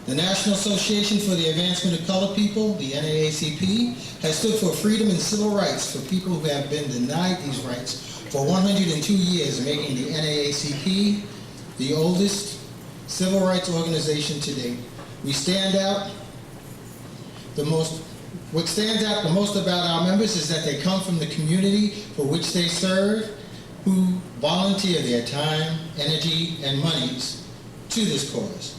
The National Association for the Advancement of Colored People, the NAACP, has stood for freedom and civil rights for people who have been denied these rights for 102 years, making the NAACP the oldest civil rights organization to date. What stands out the most about our members is that they come from the community for which they serve, who volunteer their time, energy, and monies to this cause.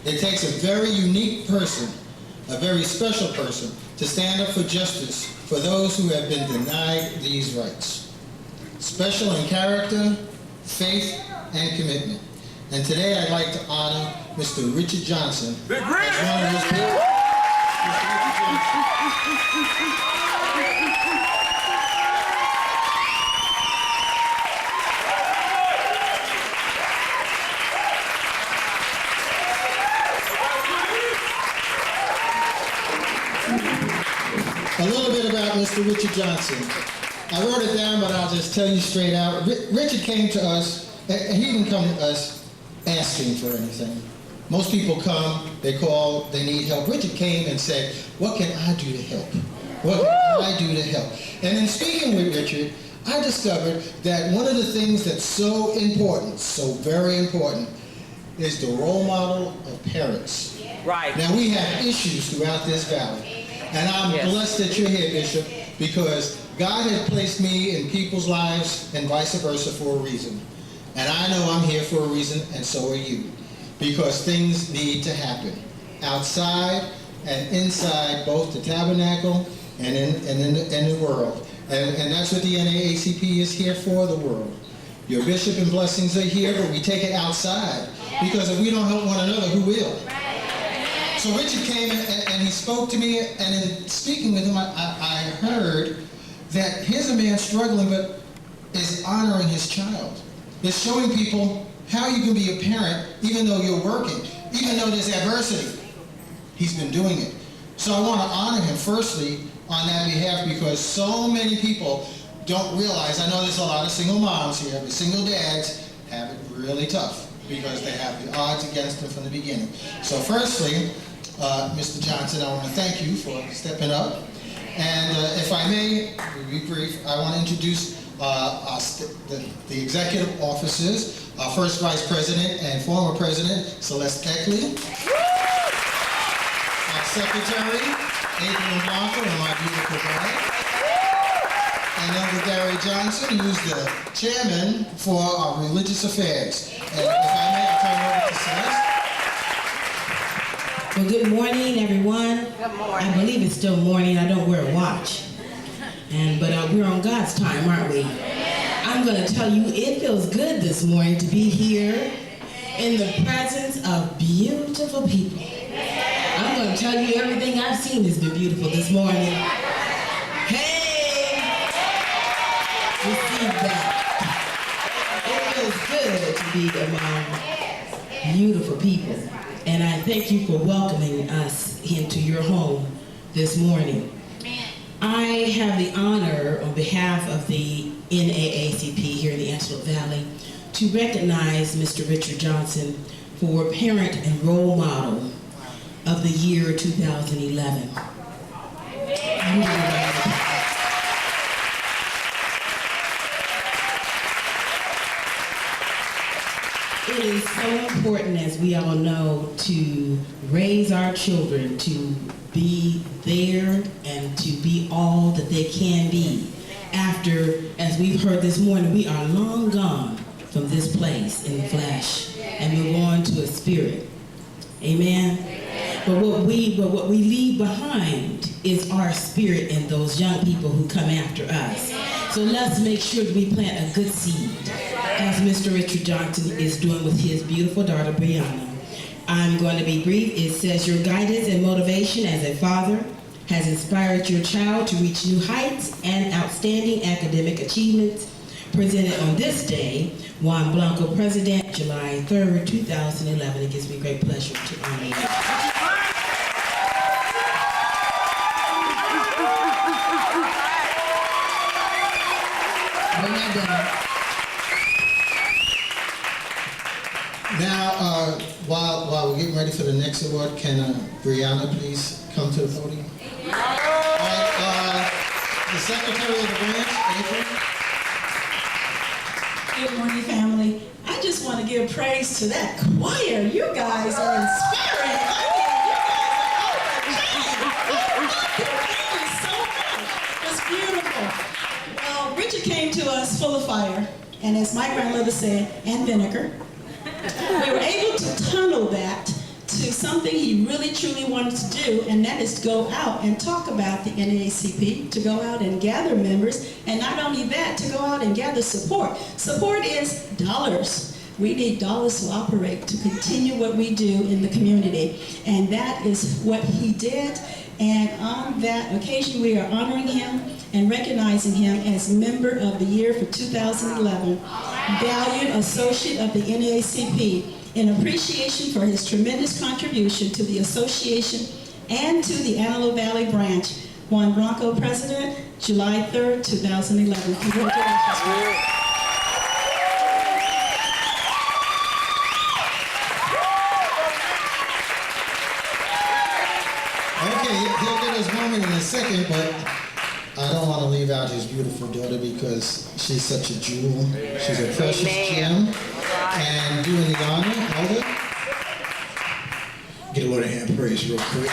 It takes a very unique person, a very special person, to stand up for justice for those who have been denied these rights. Special in character, faith, and commitment. And today I'd like to honor Mr. Richard Johnson as one of those people. A little bit about Mr. Richard Johnson. I wrote it down, but I'll just tell you straight out. Richard came to us, and he didn't come to us asking for anything. Most people come, they call, they need help. Richard came and said, what can I do to help? What can I do to help? And in speaking with Richard, I discovered that one of the things that's so important, so very important, is the role model of parents. Right. Now, we have issues throughout this valley. And I'm blessed that you're here, Bishop, because God has placed me in people's lives and vice versa for a reason. And I know I'm here for a reason, and so are you. Because things need to happen. Outside and inside both the tabernacle and in the world. And that's what the NAACP is here for, the world. Your bishop and blessings are here, but we take it outside. Because if we don't help one another, who will? So Richard came and he spoke to me, and in speaking with him, I heard that here's a man struggling but is honoring his child. It's showing people how you can be a parent even though you're working, even though there's adversity. He's been doing it. So I want to honor him firstly on that behalf, because so many people don't realize, I know there's a lot of single moms here, but single dads have it really tough because they have the odds against them from the beginning. So firstly, Mr. Johnson, I want to thank you for stepping up. And if I may, to be brief, I want to introduce the executive officers, our first Vice President and former President, Celeste Eckley, our Secretary, Adrian Blanco, and my beautiful bride, and Elder Gary Johnson, who's the chairman for our religious affairs. And if I may, I'll turn it over to Celeste. Well, good morning, everyone. Good morning. I believe it's still morning. I don't wear a watch. But we're on God's time, aren't we? I'm going to tell you, it feels good this morning to be here in the presence of beautiful people. I'm going to tell you, everything I've seen has been beautiful this morning. Hey! Receive that. It feels good to be among beautiful people. And I thank you for welcoming us into your home this morning. I have the honor, on behalf of the NAACP here in the Antelope Valley, to recognize Mr. Richard Johnson for Parent and Role Model of the year 2011. It is so important, as we all know, to raise our children to be there and to be all that they can be. After, as we've heard this morning, we are long gone from this place in the flesh and move on to a spirit. Amen? But what we leave behind is our spirit in those young people who come after us. So let's make sure that we plant a good seed, as Mr. Richard Johnson is doing with his beautiful daughter, Briana. I'm going to be brief. It says, your guidance and motivation as a father has inspired your child to reach new heights and outstanding academic achievements. Presented on this day, Juan Blanco, President, July 3rd, 2011. It gives me great pleasure to honor you. Now, while we're getting ready for to the next award. Can Briana please come to the podium? All right, the Secretary of the Branch, April. Good morning, family. I just want to give praise to that choir. You guys are inspiring. Thank you so much. It's beautiful. Well, Richard came to us full of fire, and as my grandmother said, and vinegar. We were able to tunnel that to something he really truly wanted to do, and that is to go out and talk about the NAACP, to go out and gather members, and not only that, to go out and gather support. Support is dollars. We need dollars to operate, to continue what we do in the community, and that is what he did. And on that occasion, we are honoring him and recognizing him as Member of the Year for 2011, Valued Associate of the NAACP, in appreciation for his tremendous contribution to the association and to the Antelope Valley branch. Juan Blanco, President, July 3rd, 2011. Congratulations. Okay, he'll get his moment in a second, but I don't want to leave out his beautiful daughter because she's such a jewel. She's a precious gem. And doing the honor, Elder. Get a word of hand praise real quick.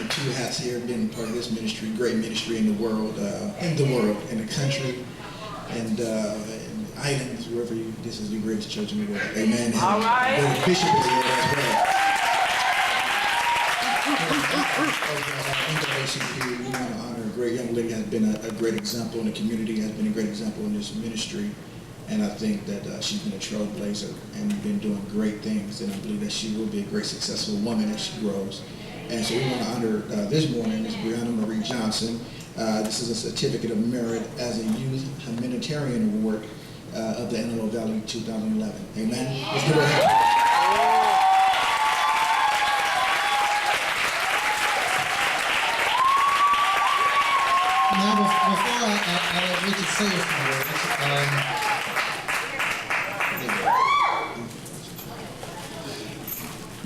Two hats here, being part of this ministry, great ministry in the world, in the country, and islands, wherever you, this is the greatest church in the world. Amen. All right. And the bishop is here as well. NAACP, we want to honor a great young lady, has been a great example in the community, has been a great example in this ministry, and I think that she's been a trailblazer and been doing great things, and I believe that she will be a great successful woman as she grows. And so we want to honor this morning Ms. Briana Johnson. This is a certificate of merit as a youth humanitarian award of the Antelope Valley 2011. Amen. Let's give her a hand. Now, before I let Richard say a few words,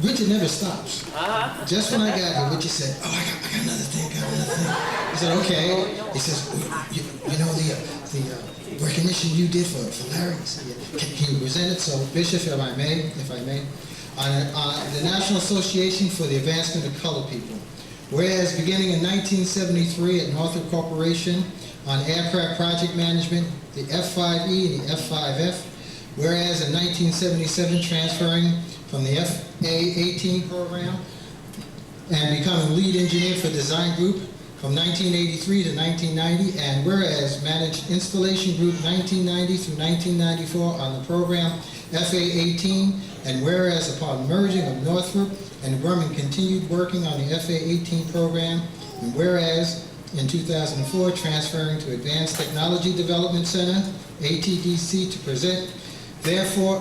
Richard never stops. Just when I got here, Richard said, "Oh, I got another thing, I said, "Okay." He says, "You know the recognition you did for Larry? Can you present it?" So, Bishop, if I may, on the National Association for the Advancement of Colored People. Whereas beginning in 1973 at Northrop Corporation on aircraft project management, the F5E and the F5F, whereas in 1977 transferring from the FA-18 program and becoming lead engineer for design group from 1983 to 1990, and whereas managed installation group 1990 through 1994 on the program FA-18, and whereas upon merging of Northrop and Grumman continued working on the FA-18 program, and whereas in 2004 transferring to Advanced Technology Development Center, ATDC, therefore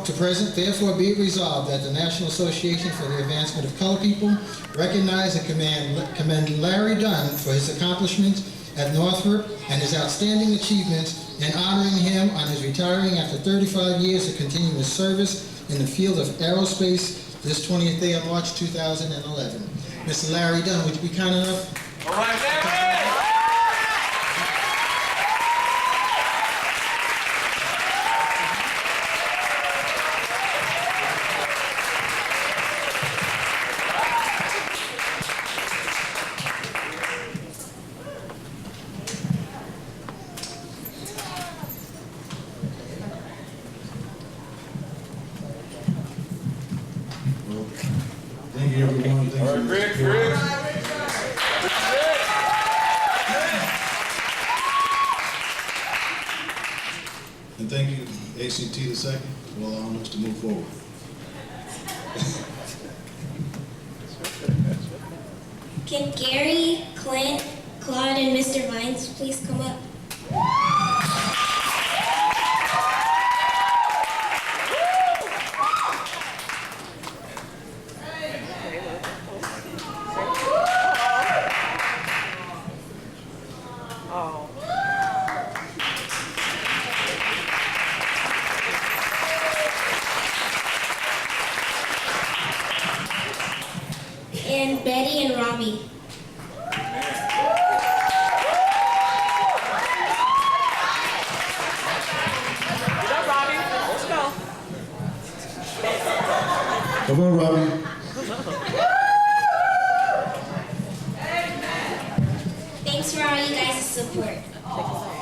be it resolved that the National Association for the Advancement of Colored People recognize and commend Larry Dunn for his accomplishments at Northrop and his outstanding achievements, and honoring him on his retiring after 35 years of continuous service in the field of aerospace this 20th day of March 2011. Mr. Larry Dunn, would you be kind enough? All right, Larry! Thank you, everyone. Thank you. Rick. And thank you, ACT the second, for allowing us to move forward. Can Gary, Clint, Claude, and Mr. Vines please come up? Betty and Robbie. Come on, Robbie. Thanks for all you guys' support.